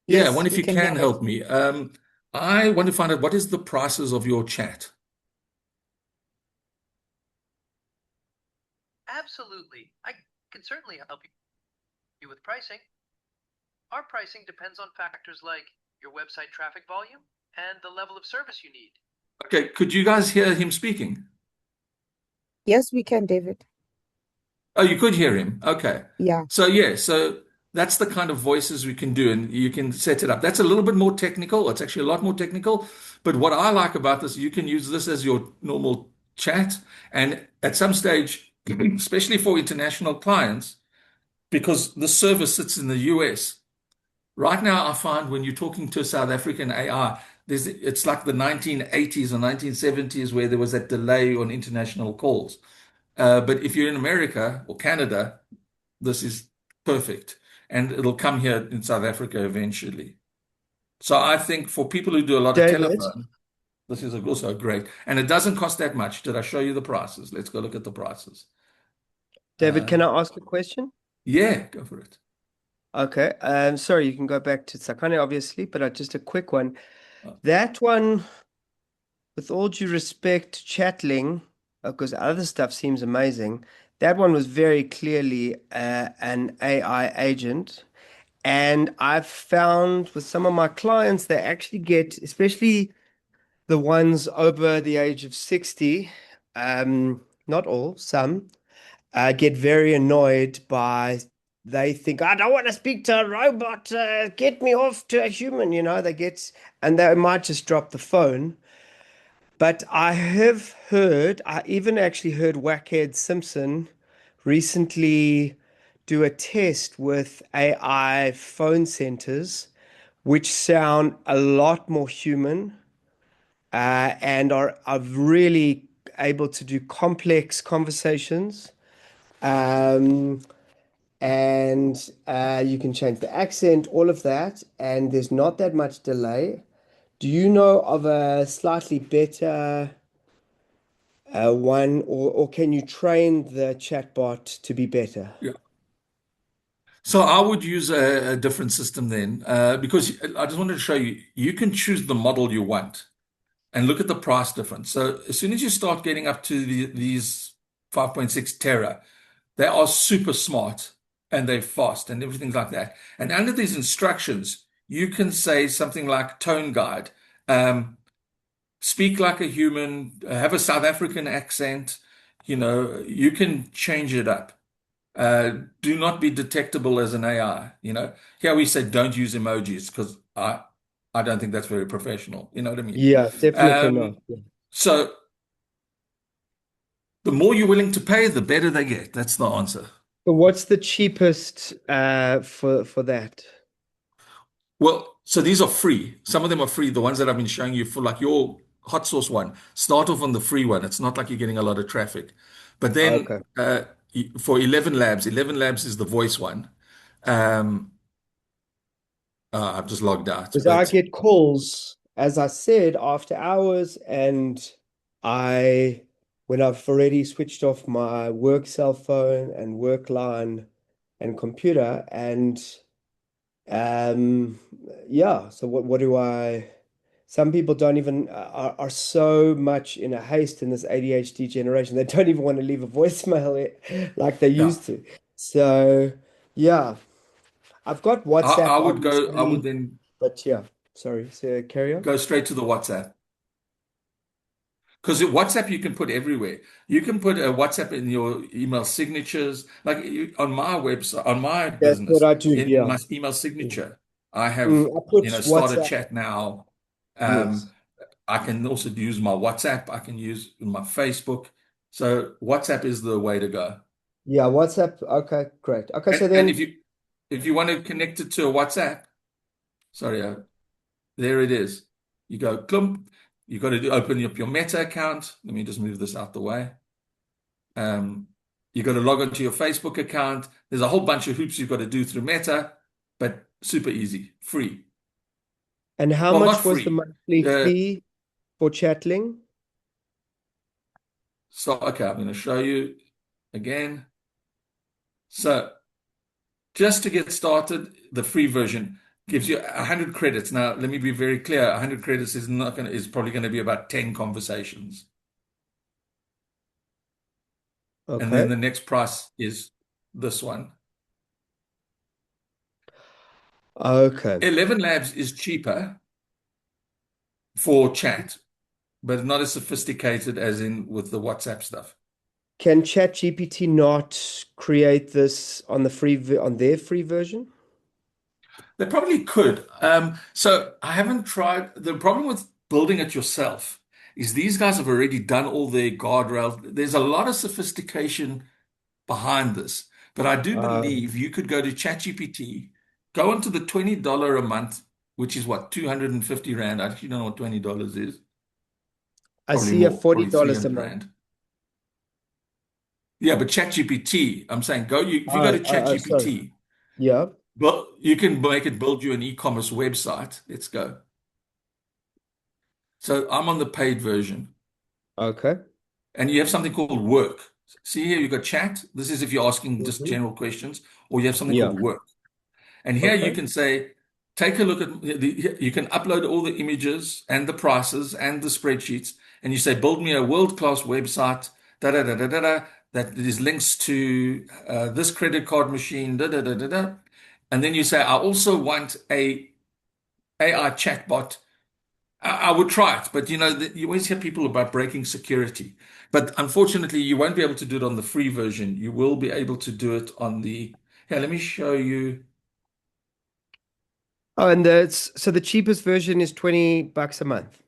Yeah, I Yes, wonder if we you can can hear it. help me. I want to find out what is the prices of your chat. Absolutely. I can certainly help you with pricing. Our pricing depends on factors like your website traffic volume and the level of service you need. Okay, could you guys hear him speaking? Yes, we can, David. Oh, you could hear him. Okay. Yeah. So yeah, so that's the kind of voices we can do, and you can set it up. That's a little bit more technical. It's actually a lot more technical. But what I like about this, you can use this as your normal chat, and at some stage, especially for international clients, because the service sits in the US. Right now, I find when you're talking to a South African AI, it's like the 1980s or 1970s where there was that delay on international calls. But if you're in America or Canada, this is perfect. And it'll come here in South Africa eventually. So I think for people who do a lot of David, telephone, this is also great. And it doesn't cost that much. Did I show you the prices? Let's go look at the prices. David, Uh, can I ask a question? yeah, go for it. Okay. Sorry, you can go back to Sakane, obviously, but just a quick one. Oh, That one, with all due respect to Chatling, because other stuff seems amazing, that one was very clearly an AI agent. And I've found with some of my clients, they actually get, especially the ones over the age of 60, not all, some, get very annoyed by, they think, I don't want to speak to a robot, get me off to a human, they get, and they might just drop the phone. But I have heard, I even actually heard Wackhead Simpson recently do a test with AI phone centers, which sound a lot more human and are really able to do complex conversations. Um, and you can change the accent, all of that, and there's not that much delay. Do you know of a slightly better one, or can you train the chatbot to be better? Yeah. So I would use a different system then, because I just wanted to show you, you can choose the model you want and look at the price difference. So as soon as you start getting up to these 5.6 tera, they are super smart and they're fast and everything like that. And under these instructions, you can say something like tone guide, speak like a human, have a South African accent. You can change it up. Do not be detectable as an AI. Here we say don't use emojis because I don't think that's very professional. You know what I mean? Yeah, definitely not. Um, so the more you're willing to pay, the better they get. That's the answer. But what's the cheapest for that? Well, so these are free. Some of them are free. The ones that I've been showing you for like your hot sauce one, start off on the free one. It's not like you're getting a lot of traffic. But then Okay. for 11 Labs is the voice one. Um, I've just logged out, Because I but get calls, as I said, after hours, and when I've already switched off my work cell phone and work line and computer, and um, yeah. So what do I? Some people don't even are so much in a haste in this ADHD generation. They don't even want to leave a voicemail like they yeah, used to. So yeah, I've got WhatsApp, I would obviously, then but yeah. Sorry, so carry on. go straight to the WhatsApp. Because WhatsApp you can put everywhere. You can put a WhatsApp in your email signatures. Like on my website, on my That's what business, I do. in Yeah. my email Mm. signature, I have, I put start a WhatsApp. chat now. Yes. Um, I can also use my WhatsApp. I can use my Facebook. So WhatsApp is the way to go. Yeah, WhatsApp. Okay, great. Okay, so And then if you want to connect it to a WhatsApp, sorry, there it is. You go clump. You got to open up your Meta account. Let me just move this out the way. Um, you got to log onto your Facebook account. There's a whole bunch of hoops you've got to do through Meta, but super easy, free. and how Well, not much was the free. monthly fee for Chatling? So, okay, I'm going to show you again. So, just to get started, the free version gives you 100 credits. Now, let me be very clear. 100 credits is probably going to be about 10 conversations. And then Okay. the next price is this one. Okay. 11 Labs is cheaper for chat, but not as sophisticated as in with the WhatsApp stuff. Can ChatGPT not create this on on their free version? They probably could. So I haven't tried. The problem with building it yourself is these guys have already done all their guardrails. There's a lot of sophistication behind this, but I do believe you could go to ChatGPT, go into the $20 a month, which is what, 250 Rand. I actually don't know what $20 is. I Probably see a more, probably $40 a 300 month. Rand. Yeah, but ChatGPT, I'm saying if you go to Sorry. ChatGPT, Yeah. well, you can make it build you an e-commerce website. Let's go. So I'm on the paid version, Okay. and you have something called work. See here, you got chat. This is if you're asking just Mhm. general questions, or you have something Yeah. called work. And here you Okay. can say, take a look at you can upload all the images and the prices and the spreadsheets, and you say, build me a world-class website, da da da da da da, that is links to this credit card machine, da da da da da. And then you say, I also want a AI chatbot. I would try it, but you always hear people about breaking security. But unfortunately, you won't be able to do it on the free version. You will be able to do it on the. Here, let me show you. Oh, and so the cheapest version is $20 a month,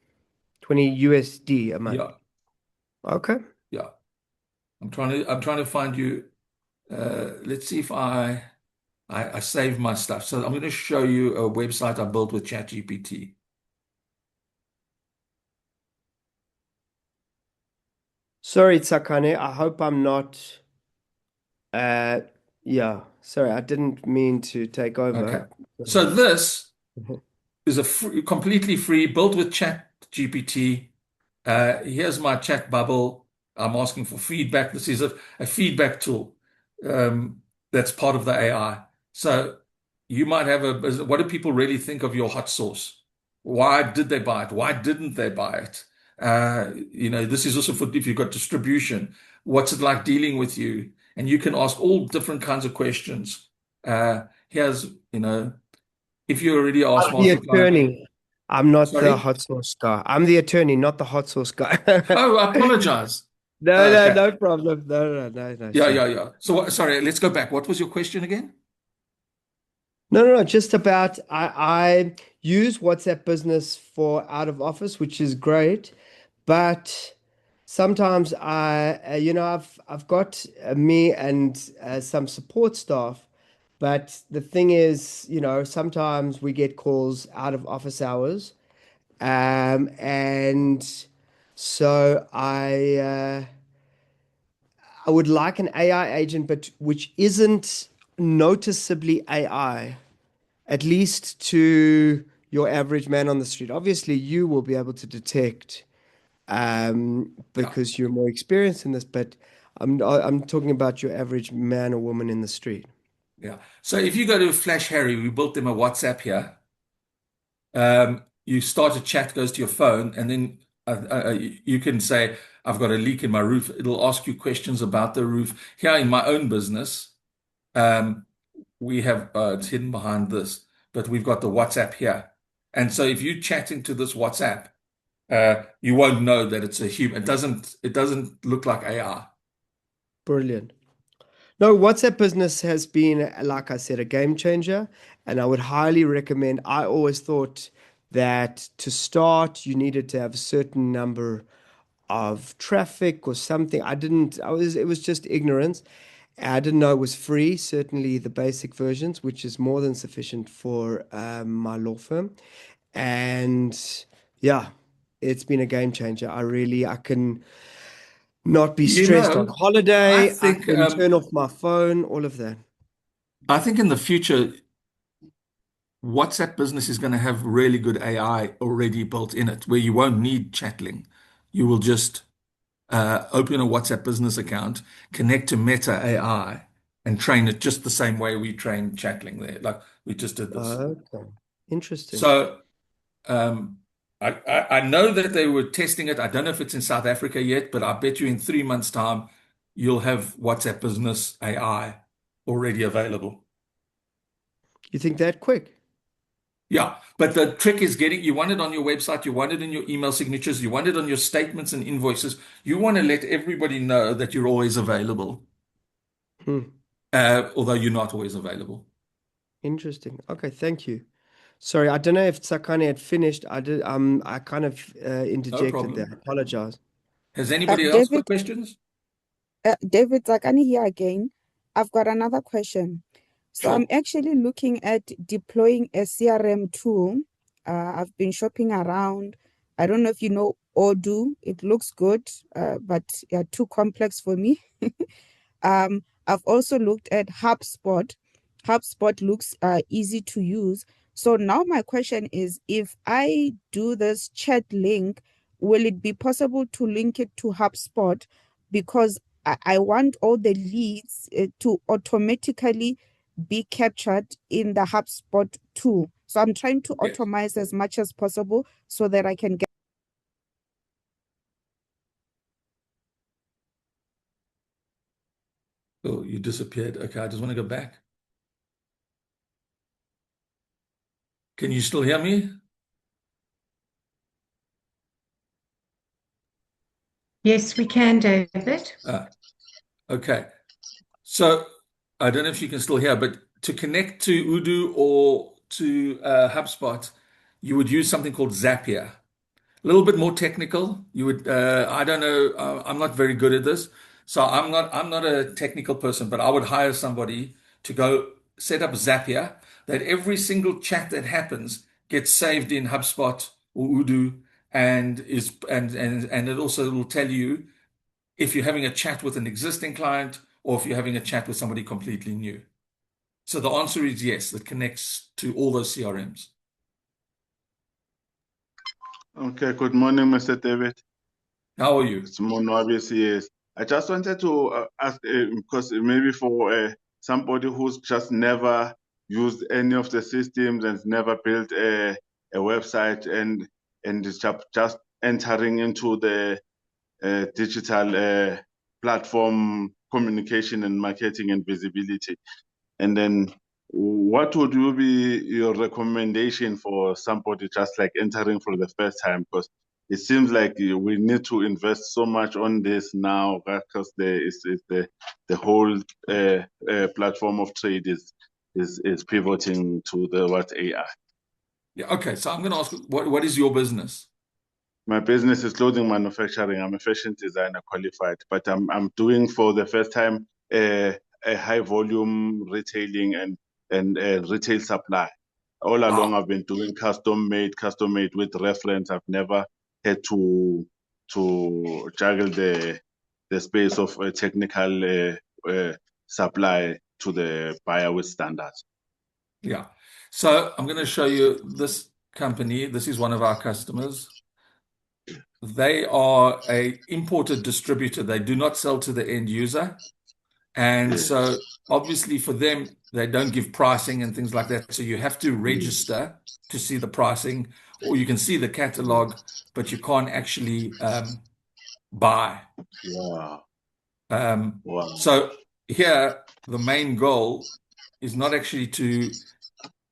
20 USD a month. Yeah, Okay. yeah. I'm trying to find you. Let's see if I save my stuff. So I'm going to show you a website I built with ChatGPT. Sorry, Tsakane. I hope I'm not. Uh, yeah. Sorry, I didn't mean to take Okay. over. So this is completely free, built with ChatGPT. Here's my chat bubble. I'm asking for feedback. This is a feedback tool that's part of the AI. So you might have what do people really think of your hot sauce? Why did they buy it? Why didn't they buy it? This is also for if you've got distribution. What's it like dealing with you? And you can ask all different kinds of questions. Here's, if you already asked I'm the multi-client, attorney. I'm not the sorry? hot sauce guy. I'm the attorney, not the hot sauce guy. Oh, I apologize. No, no, Okay. no problem. No, Yeah, sir. yeah, yeah. So, sorry, let's go back. What was your question again? No. Just about I use WhatsApp Business for out of office, which is great, but sometimes I've got me and some support staff, but the thing is, sometimes we get calls out of office hours, and so I would like an AI agent, but which isn't noticeably AI, at least to your average man on the street. Obviously, you will be able to detect Yeah, because you're more experienced in this, but I'm talking about your average man or woman in the street. yeah. So if you go to Flash Harry, we built them a WhatsApp here. You start a chat, goes to your phone, and then you can say, I've got a leak in my roof. It'll ask you questions about the roof. Here in my own business, um, we have, it's hidden behind this, but we've got the WhatsApp here. And so if you're chatting to this WhatsApp, you won't know that it's a human. It doesn't look like AI. Brilliant. No, WhatsApp Business has been, like I said, a game changer, and I would highly recommend. I always thought that to start, you needed to have a certain number of traffic or something. It was just ignorance. I didn't know it was free, certainly the basic versions, which is more than sufficient for my law firm. And yeah, it's been a game changer. I can not be You stressed on know, I holiday. I think can turn off my phone, all of that. I think in the future, WhatsApp Business is going to have really good AI already built in it, where you won't need Chatling. You will just open a WhatsApp Business account, connect to Meta AI, and train it just the same way we train Chatling there. Like we just did this. Okay. Interesting. So um, I know that they were testing it. I don't know if it's in South Africa yet, but I bet you in 3 months' time, you'll have WhatsApp Business AI already available. You think that quick? Yeah, but the trick is you want it on your website, you want it in your email signatures, you want it on your statements and invoices. You want to let everybody know that you're always available, Hmm. although you're not always available. Interesting. Okay, thank you. Sorry, I don't know if Sakani had finished. I kind of No interjected there. I problem. apologize. Has anybody else got David, questions? David Zakani here again. I've got another question. So I'm Sure. actually looking at deploying a CRM tool. I've been shopping around. I don't know if you know Odoo. It looks good, but yeah, too complex for me. I've also looked at HubSpot. HubSpot looks easy to use. So now my question is, if I do this chat link, will it be possible to link it to HubSpot? Because I want all the leads to automatically be captured in the HubSpot tool. So I'm trying to Yes. automate as much as possible so that I can get. Oh, you disappeared. Okay, I just want to go back. Can you still hear me? Yes, we can, David. Okay. So I don't know if you can still hear, but to connect to Odoo or to HubSpot, you would use something called Zapier. A little bit more technical. I don't know, I'm not very good at this. So I'm not a technical person, but I would hire somebody to go set up Zapier that every single chat that happens gets saved in HubSpot or Odoo and it also will tell you if you're having a chat with an existing client or if you're having a chat with somebody completely new. So the answer is yes, that connects to all those CRMs. Okay, good morning, Mr. David. How are you? It's Monwabis, yes. I just wanted to ask, because maybe for somebody who's just never used any of the systems and never built a website and is just entering into the digital platform communication and marketing and visibility. And then what would you be your recommendation for somebody just like entering for the first time? Because it seems like we need to invest so much on this now because the whole platform of trade is pivoting to the what AI. Yeah, okay. So I'm going to ask, what is your business? My business is clothing manufacturing. I'm a fashion designer qualified, but I'm doing for the first time a high volume retailing and retail supply. All along, Ah, I've been doing custom made with reference. I've never had to juggle the space of a technical supply to the buyer with standards. yeah. So I'm going to show you this company. This is one of our customers. They are a imported distributor. They do not sell to the end user. And Yes, so obviously for them, they don't give pricing and things like that. So you have to yes, register to see the pricing, or you can see the catalog, but you can't actually buy. wow, Um, wow. so here, the main goal is not actually to,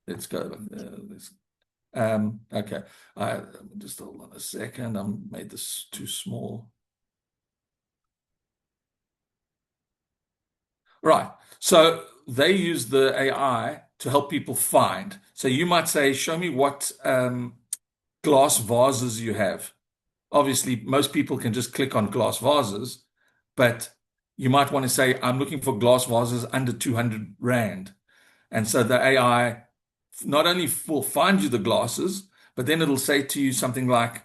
let's go, okay. Just hold on a second. I made this too small. Right. So they use the AI to help people find. So you might say, show me what glass vases you have. Obviously, most people can just click on glass vases, but you might want to say, I'm looking for glass vases under 200 Rand. And so the AI not only will find you the glasses, but then it'll say to you something like,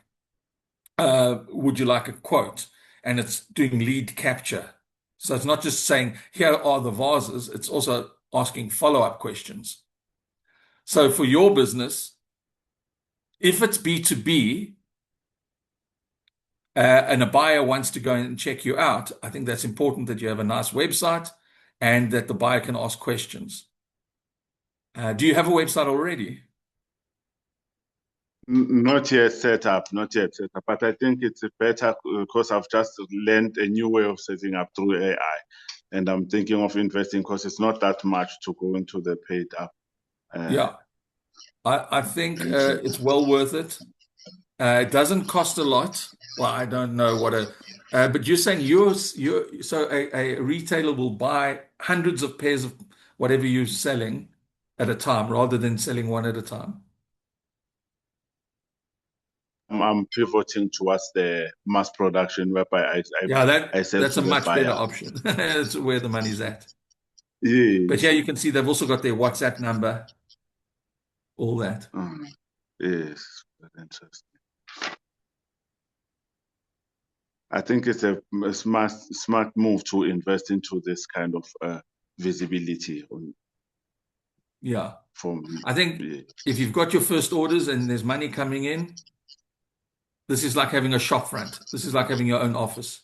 would you like a quote? And it's doing lead capture. So it's not just saying, here are the vases, it's also asking follow-up questions. So for your business, if it's B2B, and a buyer wants to go and check you out, I think that's important that you have a nice website and that the buyer can ask questions. Do you have a website already? Not yet set up, not yet set up, but I think it's better because I've just learned a new way of setting up through AI, and I'm thinking of investing because it's not that much to go into the paid app. Uh, Yeah, I think it's well worth it. It doesn't cost a lot. Well, I don't know what but you're saying you're so a retailer will buy hundreds of pairs of whatever you're selling at a time rather than selling one at a time. I'm pivoting towards the mass production whereby Yeah, I sell that's to a the much better buyer. option. That's where the money's at. But Yes. yeah, you can see they've also got their WhatsApp number, all that. Mm, yes, very interesting. I think it's a smart move to invest into this kind of visibility Yeah. for me. I think Yeah, if you've got your first orders and there's money coming in, this is like having a shop front. This is like having your own office.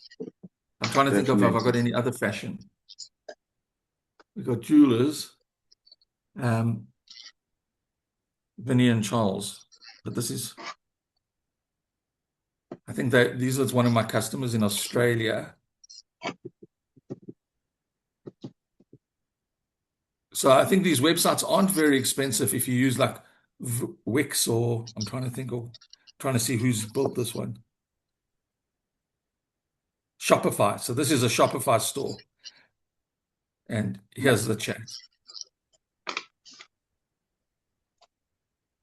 I'm trying to think of have I definitely. got any other fashion. We've got jewelers, um, Vinny and Charles. But this is, I think that these are one of my customers in Australia. So I think these websites aren't very expensive if you use like Wix or I'm trying to think of trying to see who's built this one. Shopify. So this is a Shopify store. And here's the chat.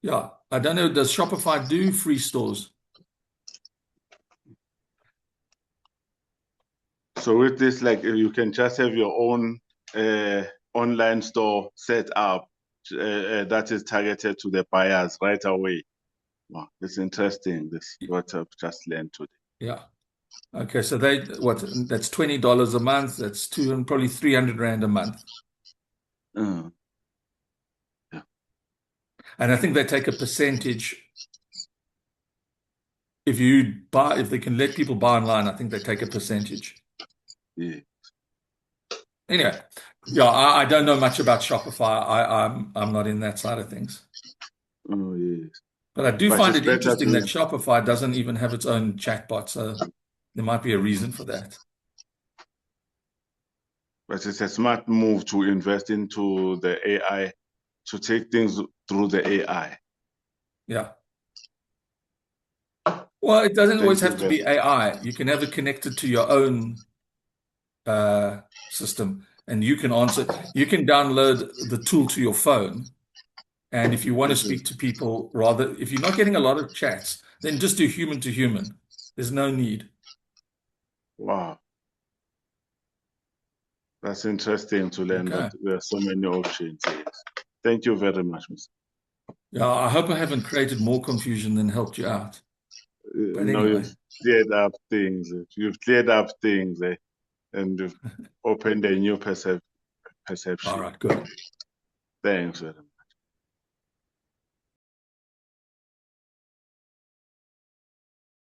Yeah. I don't know, does Shopify do free stores? So with this, like you can just have your own online store set up that is targeted to the buyers right away. Wow, it's interesting. This what I've just learned today. Yeah. Okay. So that's $20 a month. That's probably 300 Rand a month. Mm, yeah. And I think they take a percentage if they can let people buy online, I think they take a percentage. Yeah. Anyway, yeah, I don't know much about Shopify. I'm not in that side of things. Oh, yes. But I do But find it's it better interesting that to, Shopify doesn't even have its own chatbot, so there might be a reason for that. but it's a smart move to invest into the AI, to take things through the AI. Yeah. Well, it doesn't always Thank you have to very be AI. You can have it connected to your own system, and you can answer. You can download the tool to your phone, and if you want to much. speak to people, rather, if you're not getting a lot of chats, then just do human to human. There's no need. Wow. That's interesting to learn that Okay. there are so many options. Yes. Thank you very much, Mr. Yeah, I hope I haven't created more confusion than helped you out. But No, anyway, you've cleared up things. You've cleared up things, and you've opened a new all perception. right, good. Thanks very much.